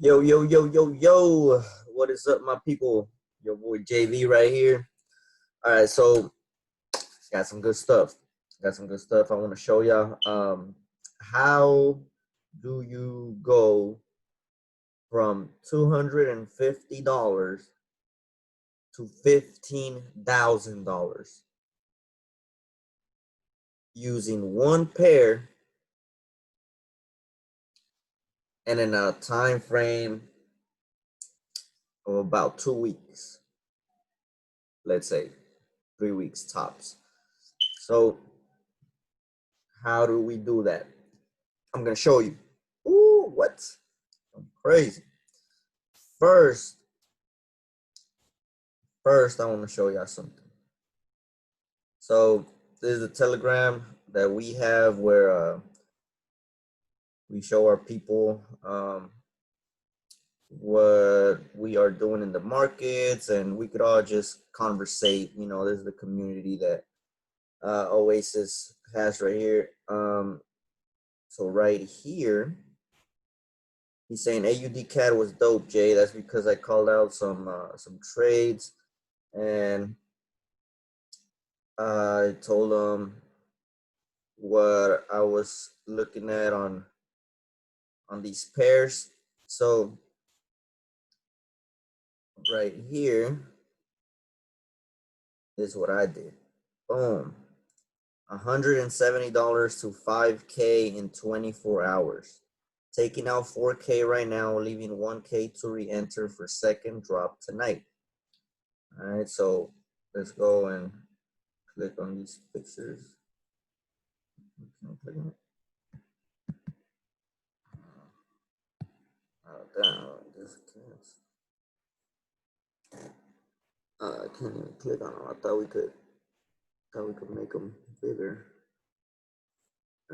Yo, yo, yo, yo, yo. What is up, my people? Your boy JV right here. All right, so got some good stuff. Got some good stuff I want to show y'all. How do you go from $250 to $15,000 using one pair and in a time frame of about 2 weeks? Let's say 3 weeks tops. So how do we do that? I'm gonna show you. Ooh, what? I'm crazy. First, I want to show y'all something. So this is a Telegram that we have where we show our people what we are doing in the markets, and we could all just conversate. You know, this is the community that Oasis has right here. So right here, he's saying AUD CAD was dope, Jay. That's because I called out some trades, and I told him what I was looking at on these pairs. So right here is what I did. Boom. $170 to 5K in 24 hours. Taking out 4K right now, leaving 1K to re-enter for second drop tonight. All right, so let's go and click on these pictures. Click on it. I can't even click on them. I thought we could make them bigger.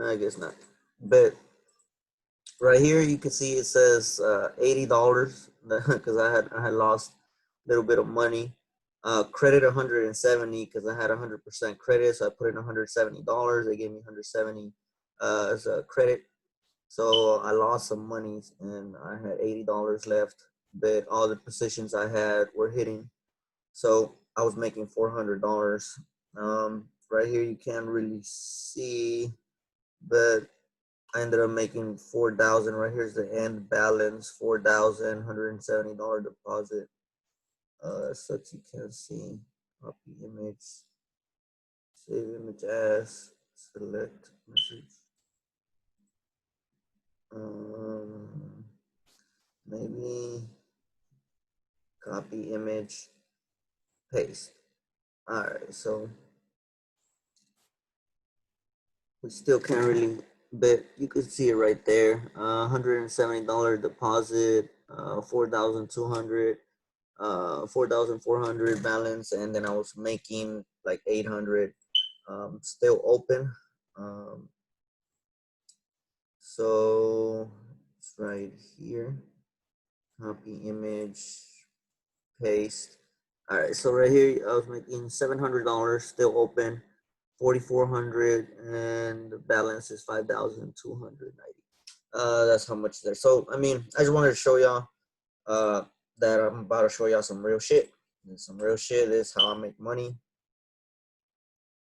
I guess not. But right here you can see it says $80 because I had lost a little bit of money. Credit 170 because I had 100% credit, so I put in $170. They gave me 170 as a credit. So I lost some money and I had $80 left, but all the positions I had were hitting. So I was making $400. Right here you can't really see, but I ended up making 4,000. Right here's the end balance, $4,170 deposit. Such you can see. Copy image, save image as, select message. Maybe copy image, paste. All right, so we still can't really, but you can see it right there. $170 deposit, 4,200, 4,400 balance, and then I was making like 800. Still open. So it's right here. Copy image, paste. All right, so right here I was making $700, still open, 4,400, and the balance is 5,290. That's how much there. So I mean, I just wanted to show y'all that I'm about to show y'all some real shit. Some real shit. This is how I make money.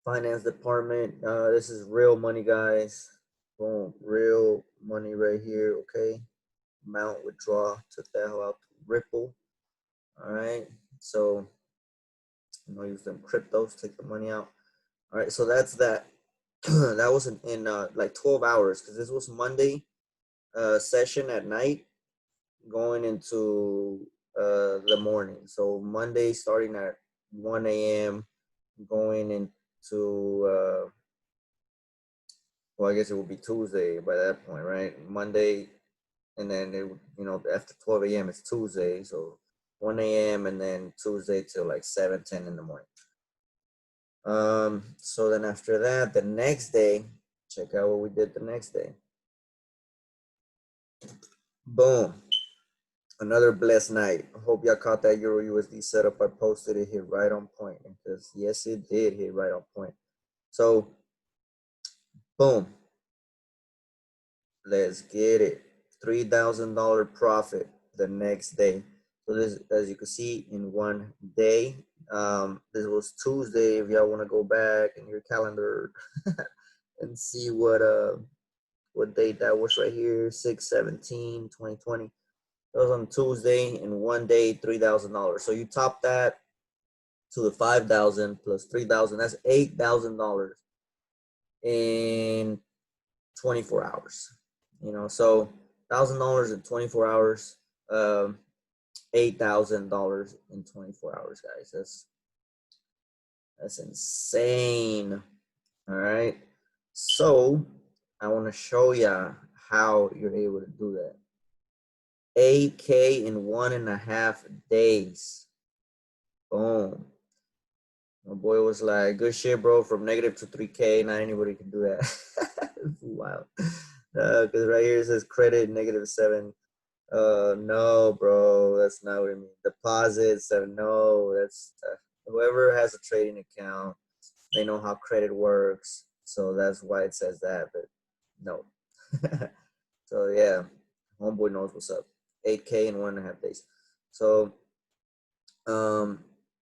Finance department. This is real money, guys. Boom, real money right here. Okay, amount withdraw. Took that out to Ripple. All right, so use them cryptos, take the money out. All right, so that's that. That was in like 12 hours because this was Monday session at night going into the morning. So Monday starting at 1 a.m. going into well, I guess it would be Tuesday by that point, right? Monday, and then it after 12 a.m. it's Tuesday, so 1 a.m. and then Tuesday till like 7-10 in the morning. So then after that, the next day, check out what we did the next day. Boom. Another blessed night. I hope y'all caught that Euro USD setup. I posted it, hit right on point. Because yes, it did hit right on point. So, boom. Let's get it. $3,000 profit. the next day. So this, as you can see, in one day, this was Tuesday. If y'all want to go back in your calendar and see what date that was right here, 6/17/2020. That was on Tuesday. In one day, $3,000. So you top that to the 5,000 plus 3,000. That's $8,000 in 24 hours. You know, so $1,000 in 24 hours, $8,000 in 24 hours, guys. That's insane. All right. So I want to show you how you're able to do that. 8K in 1.5 days. Boom. My boy was like, good shit, bro, from negative to 3K. Not anybody can do that. Wow. Because right here it says credit -7. No, bro, that's not what I mean. Deposits, no, that's whoever has a trading account, they know how credit works. So that's why it says that, but no. So yeah, homeboy knows what's up. 8K in 1.5 days. So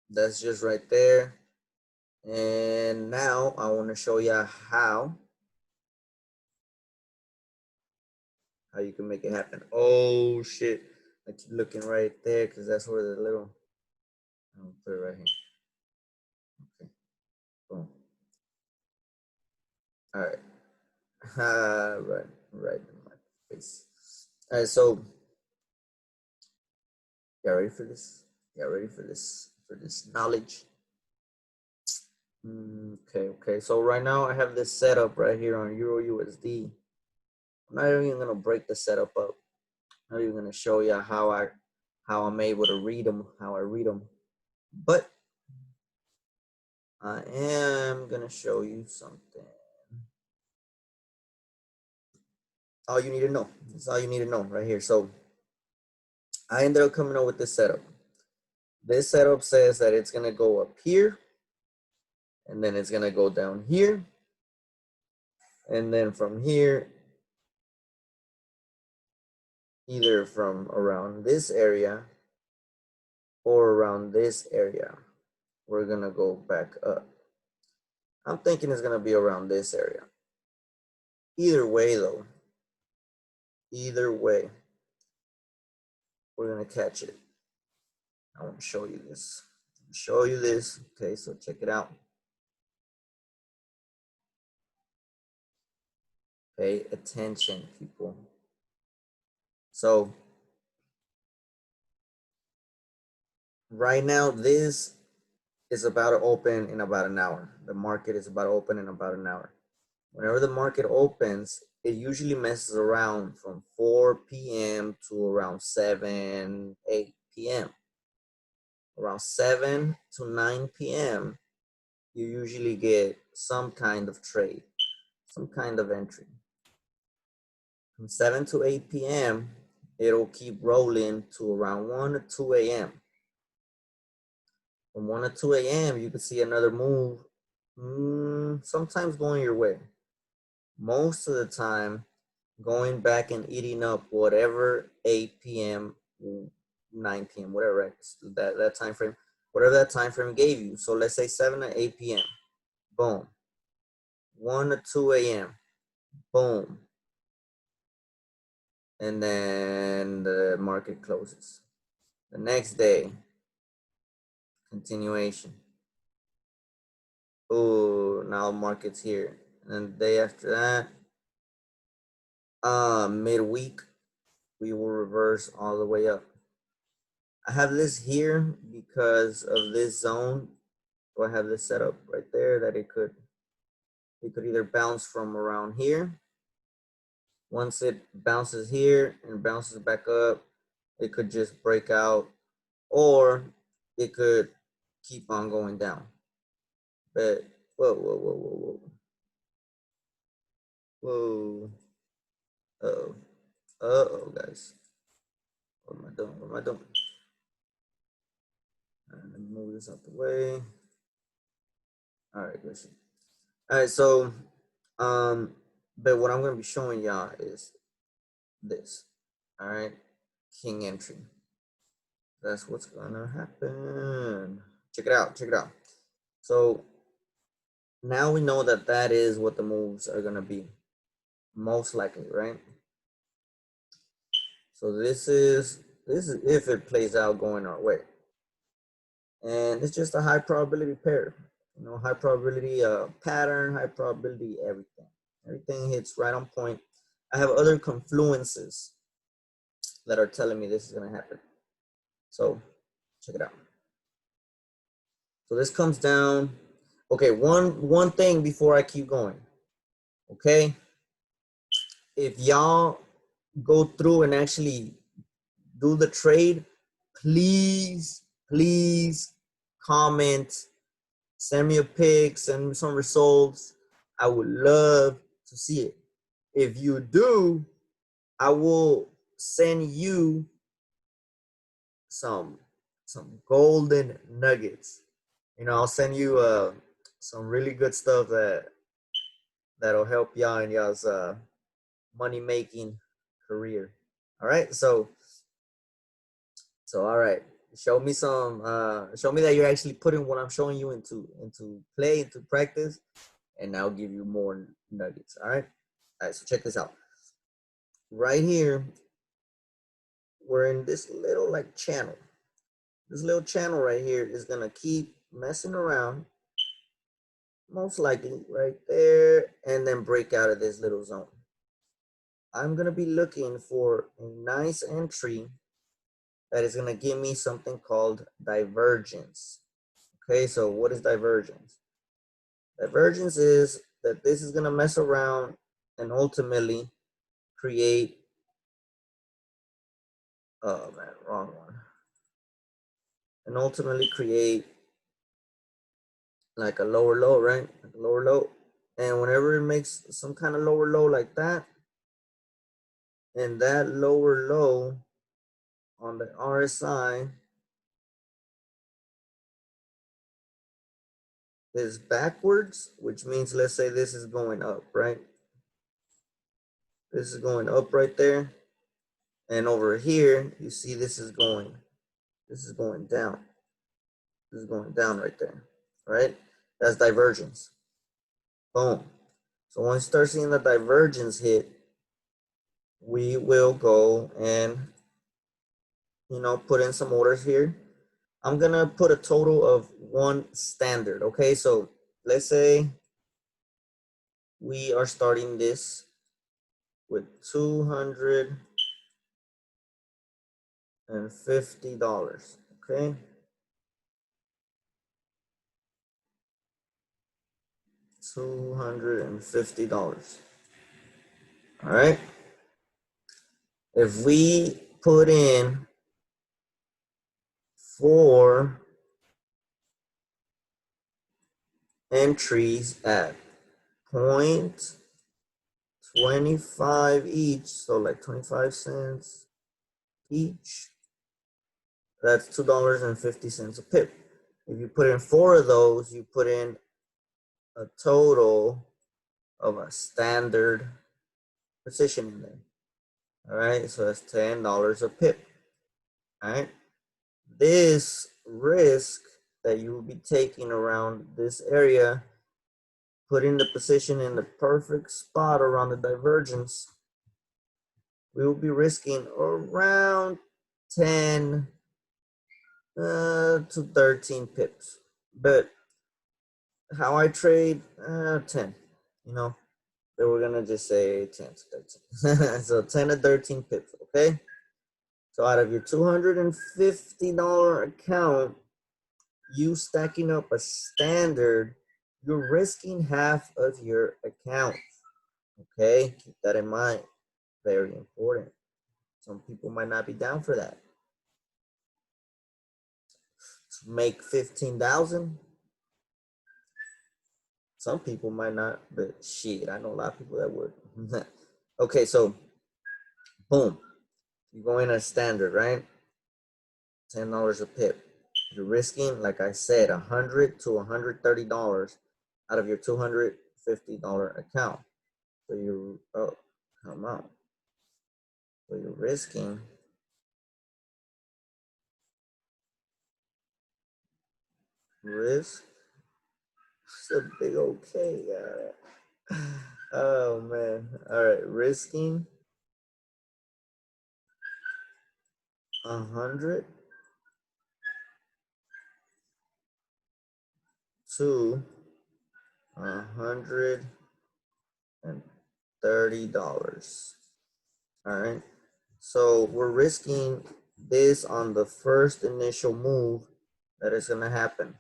that's just right there. And now I want to show you how you can make it happen. Oh shit. I keep looking right there because that's where the little, I'll put it right here. Okay. Boom. All right. Right in my face. All right, so y'all ready for this? Y'all ready for this knowledge? Okay. So right now I have this setup right here on Euro USD. I'm not even gonna break the setup up. I'm not even gonna show you how I'm able to read them, how I read them. But I am gonna show you something. All you need to know. That's all you need to know right here. So I ended up coming up with this setup. This setup says that it's gonna go up here, and then it's gonna go down here, and then from here, either from around this area or around this area, we're gonna go back up. I'm thinking it's gonna be around this area. Either way though, either way, we're gonna catch it. I want to show you this. Show you this. Okay, so check it out. Pay attention, people. So right now, this is about to open in about an hour. The market is about to open in about an hour. Whenever the market opens, it usually messes around from 4 p.m. to around 7, 8 p.m. Around 7 to 9 p.m., you usually get some kind of trade, some kind of entry. From 7 to 8 p.m., it'll keep rolling to around 1 to 2 a.m. From 1 to 2 a.m., you can see another move, sometimes going your way. Most of the time, going back and eating up whatever 8 p.m., 9 p.m., whatever, right? that time frame, whatever that time frame gave you. So let's say 7 to 8 p.m., boom. 1 to 2 a.m., boom. And then the market closes. The next day, continuation. Oh, now market's here. And the day after that, midweek, we will reverse all the way up. I have this here because of this zone. So I have this set up right there that it could either bounce from around here. Once it bounces here and bounces back up, it could just break out, or it could keep on going down. But whoa. Uh-oh, guys. What am I doing? All right, let me move this out the way. All right, listen. All right, so, but what I'm going to be showing y'all is this. All right. king entry. That's what's gonna happen. Check it out, check it out. So now we know that that is what the moves are gonna be, most likely, right? So this is if it plays out going our way. And it's just a high probability pair, you know, high probability pattern, high probability everything. Everything hits right on point. I have other confluences that are telling me this is gonna happen. So check it out. So this comes down. Okay, one thing before I keep going. Okay, if y'all go through and actually do the trade, please comment, send me a pic, send me some results. I would love to see it. If you do, I will send you some golden nuggets. You know, I'll send you some really good stuff that'll help y'all in y'all's money making career. All right, so all right, show me that you're actually putting what I'm showing you into play, into practice, and I'll give you more nuggets. All right, so check this out. Right here, we're in this little like channel. This little channel right here is gonna keep messing around, most likely right there, and then break out of this little zone. I'm gonna be looking for a nice entry that is gonna give me something called divergence. Okay, so what is divergence? Divergence is that this is gonna mess around and ultimately create, oh man, wrong one. And ultimately create like a lower low, right? Like a lower low. And whenever it makes some kind of lower low like that, and that lower low on the RSI is backwards, which means let's say this is going up, right? This is going up right there. And over here, you see this is going down. This is going down right there, right? That's divergence. Boom. So when we start seeing the divergence hit, we will go and, you know, put in some orders here. I'm gonna put a total of one standard, okay? So let's say we are starting this with $250, okay? $250. All right. If we put in 4 entries at 0.25 each, so like 25 cents each, that's $2.50 a pip. If you put in 4 of those, you put in a total of a standard position in there. All right, so that's $10 a pip. All right, this risk that you will be taking around this area, putting the position in the perfect spot around the divergence, we will be risking around 10 to 13 pips. But how I trade, 10, you know, but we're gonna just say 10 to 13. So 10 to 13 pips, okay? So out of your $250 account, you stacking up a standard, you're risking half of your account, okay? Keep that in mind, very important. Some people might not be down for that. To make 15,000, some people might not, but shit, I know a lot of people that would. Okay, so boom, you go in a standard, right? $10 a pip. You're risking, like I said, $100 to $130 out of your $250 account. So you're, oh, come on. So you're risking Risk. It's a big okay. Oh man. All right. Risking 100 to $130. All right. So we're risking this on the first initial move that is going to happen.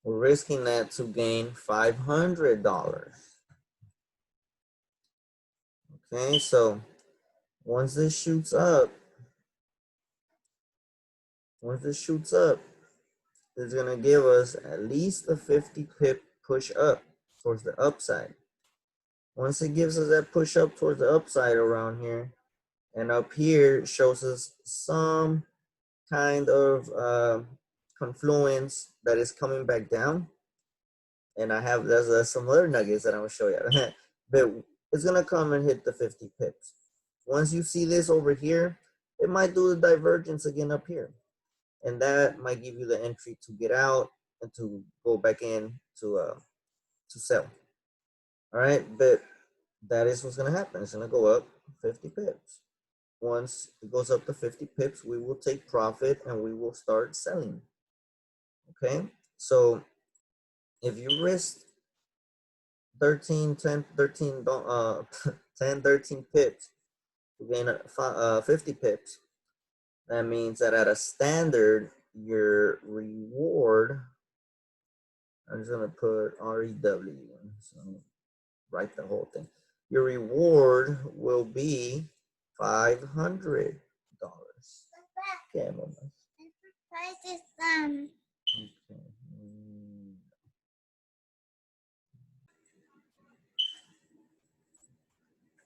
We're risking that to gain $500. Okay, so once this shoots up, it's going to give us at least a 50 pip push up towards the upside. Once it gives us that push up towards the upside around here, and up here shows us some kind of confluence that is coming back down. And I have, there's some other nuggets that I'm gonna show you. But it's gonna come and hit the 50 pips. Once you see this over here, it might do the divergence again up here. And that might give you the entry to get out and to go back in to sell. All right, but that is what's gonna happen. It's gonna go up 50 pips. Once it goes up to 50 pips, we will take profit and we will start selling. Okay, so if you risk 13, 10, 13, 10, 13 pips to gain 50 pips, that means that at a standard, your reward, I'm just gonna put REW, so write the whole thing. Your reward will be $500. Okay, Mama. Okay.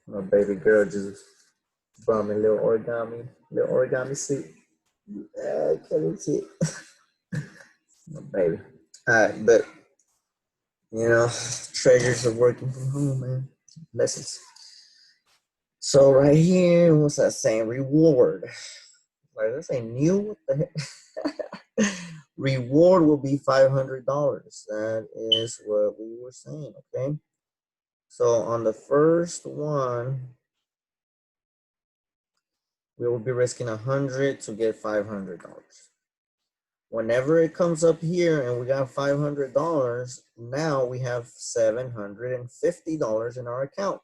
My baby girl just brought me a little origami suit. I can't see it. My baby. All right, but you know, treasures of working from home, man. Lessons. So right here, what's that saying? Reward. Like, that's a new. What the heck? Reward will be $500. That is what we were saying. Okay. So on the first one, we will be risking 100 to get $500. Whenever it comes up here and we got $500, now we have $750 in our account.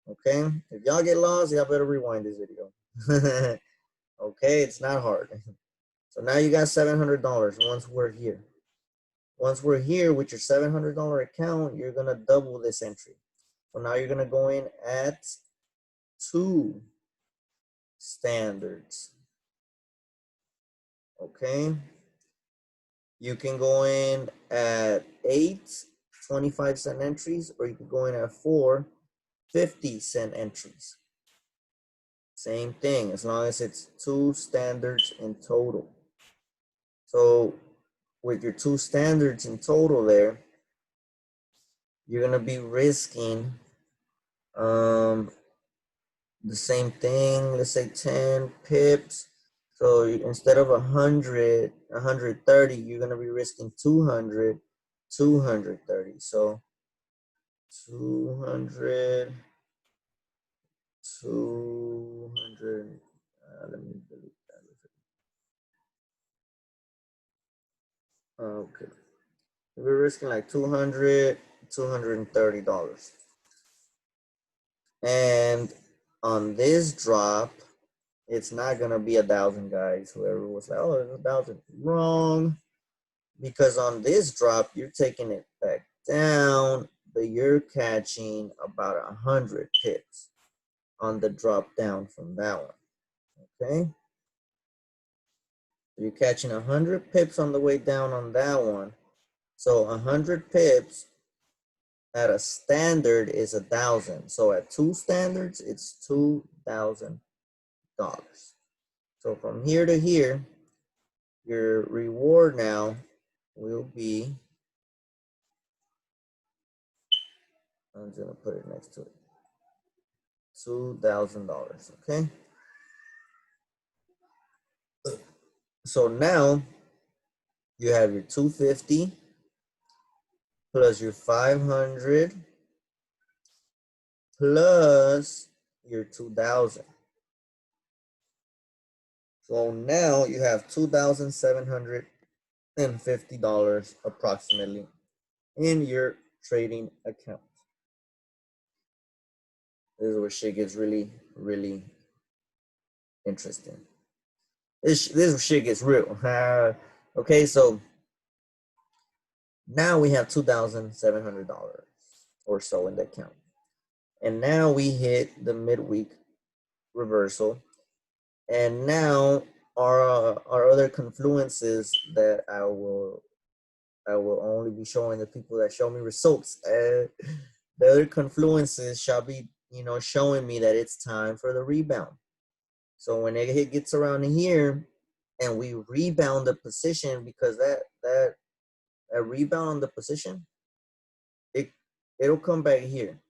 Okay, if y'all get lost, y'all better rewind this video. Okay, it's not hard. So now you got $700 once we're here. Once we're here with your $700 account, you're gonna double this entry. So now you're gonna go in at 2 standards. Okay, you can go in at 8 25-cent entries, or you can go in at 4 50-cent entries. Same thing, as long as it's 2 standards in total. So with your 2 standards in total there, you're gonna be risking the same thing. Let's say 10 pips. So instead of 100, 130, you're gonna be risking 200, 230. So 200, 200. Let me delete that. Okay, we're risking like 200, $230. And on this drop, it's not gonna be 1,000, guys. Whoever was like, oh, it's 1,000, wrong. Because on this drop, you're taking it back down, but you're catching about 100 pips on the drop down from that one. Okay, you're catching 100 pips on the way down on that one. So 100 pips at a standard is 1,000. So at 2 standards, it's $2,000. So from here to here, your reward now will be, I'm just gonna put it next to it, $2,000. Okay. So now you have your 250 plus your 500 plus your 2000. So now you have $2,750 approximately in your trading account. This is where shit gets really, really interesting. This shit gets real. Okay, so now we have $2,700 or so in the account. And now we hit the midweek reversal. And now our other confluences that I will only be showing the people that show me results. The other confluences shall be, showing me that it's time for the rebound. So when it gets around here and we rebound the position, because that rebound on the position, it'll come back here.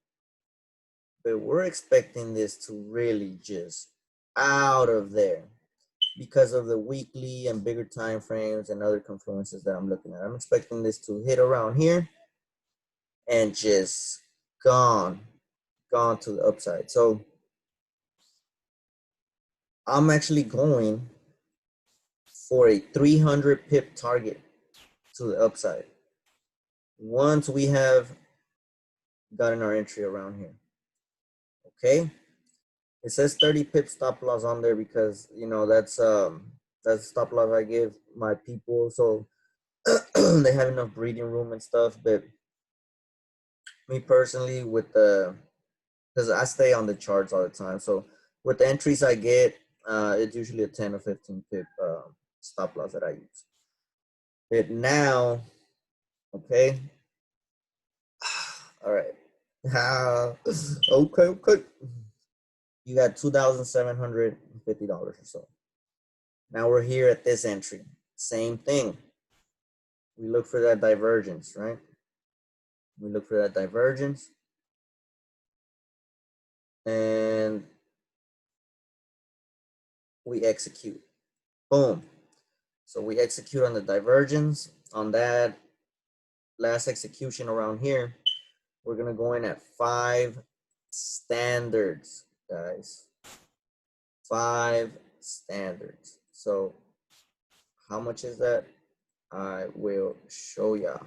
But we're expecting this to really just out of there because of the weekly and bigger time frames and other confluences that I'm looking at. I'm expecting this to hit around here and just gone to the upside. So I'm actually going for a 300 pip target to the upside once we have gotten our entry around here. Okay, it says 30 pip stop loss on there because that's stop loss I give my people, so they have enough breathing room and stuff. But me personally, with because I stay on the charts all the time, so with the entries I get, it's usually a 10 or 15 pip stop loss that I use. But now, okay, all right, okay, you got $2,750 or so. Now we're here at this entry. Same thing. We look for that divergence, right? We look for that divergence. And we execute. Boom. So we execute on the divergence. On that last execution around here, we're going to go in at 5 standards, guys. 5 standards. So how much is that? I will show ya.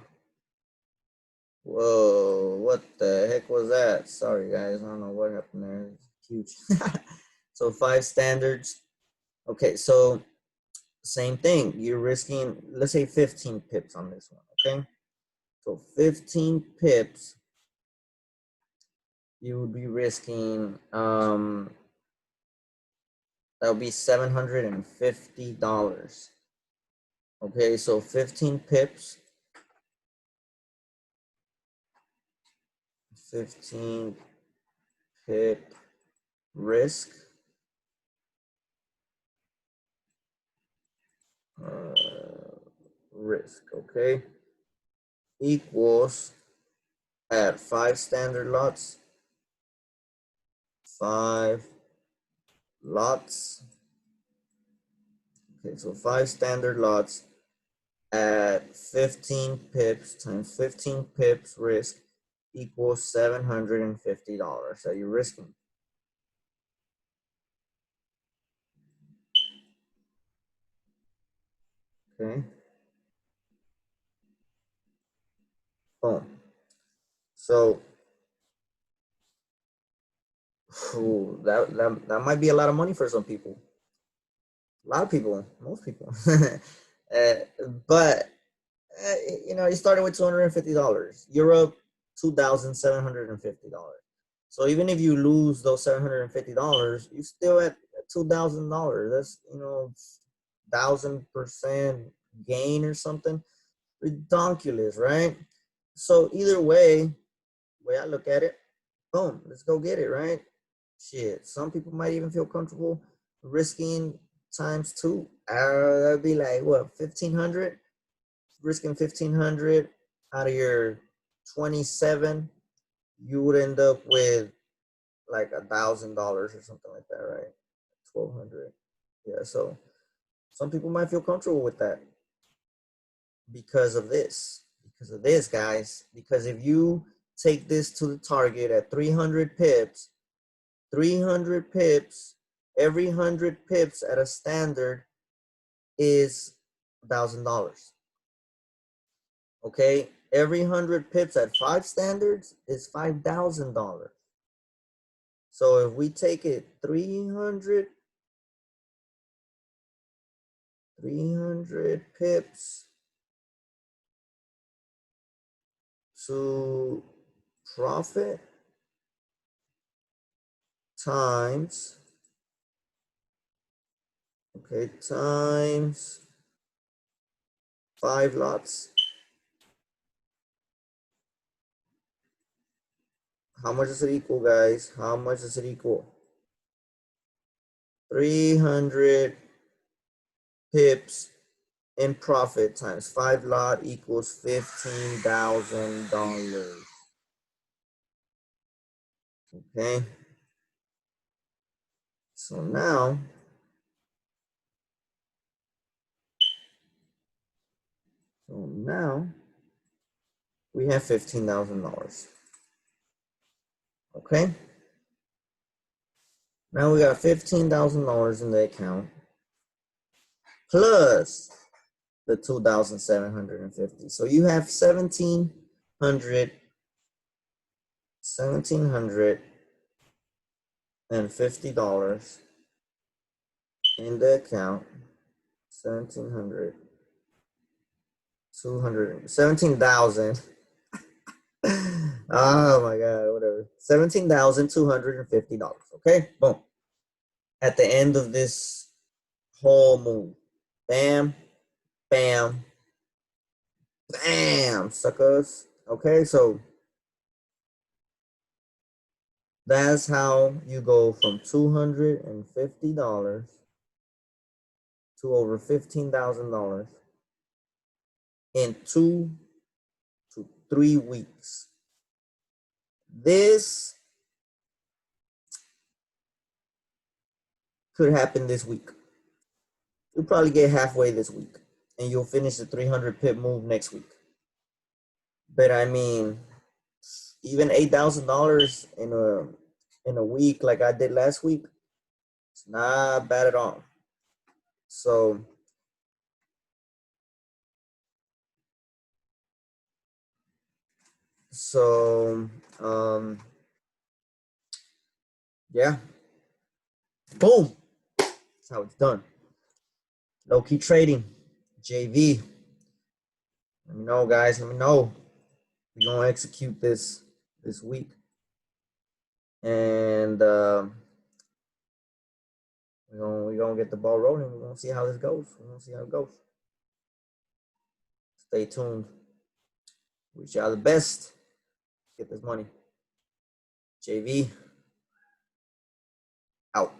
Whoa, what the heck was that? Sorry, guys. I don't know what happened there. It's huge. So 5 standards. Okay, so same thing. You're risking, let's say 15 pips on this one, okay? So 15 pips, you would be risking, that would be $750. Okay, so 15 pips, 15 pip risk, okay, equals at 5 standard lots, 5 lots. Okay, so 5 standard lots at 15 pips times 15 pips risk equals $750 that you're risking. Okay. Boom. So that might be a lot of money for some people. A lot of people, most people. But you started with $250. You're up $2,750. So even if you lose those $750, you still at $2,000. That's 1,000% gain or something ridiculous, right? So either way I look at it, boom, let's go get it, right? Shit, some people might even feel comfortable risking times 2. That'd be like what, 1,500? Risking 1,500 out of your 27, you would end up with like $1,000 or something like that, right? 1,200. Yeah, so some people might feel comfortable with that. because of this, guys. Because if you take this to the target at 300 pips, 300 pips, every 100 pips at a standard is $1,000. Okay, every 100 pips at 5 standards is $5,000. So if we take it 300 pips to profit times, okay, times 5 lots. How much does it equal, guys? How much does it equal? 300 pips in profit times 5 lot equals $15,000. Okay. So now we have $15,000. Okay. Now we got $15,000 in the account plus the 2,750. So you have $1,750 in the account. 1,700, 200, 17,000. Oh my God, whatever. $17,250. Okay, boom. At the end of this whole move, bam, bam, bam, suckers. Okay, so that's how you go from $250 to over $15,000 in 2 to 3 weeks. This could happen this week. You'll probably get halfway this week and you'll finish the 300 pip move next week. But I mean, even $8,000 in a week like I did last week, it's not bad at all. So yeah, boom, that's how it's done. Low key trading, JV. Let me know, guys. Let me know. We're gonna execute this week, and we're gonna get the ball rolling. We're gonna see how this goes. We're gonna see how it goes. Stay tuned. Wish y'all the best. Get this money. JV out.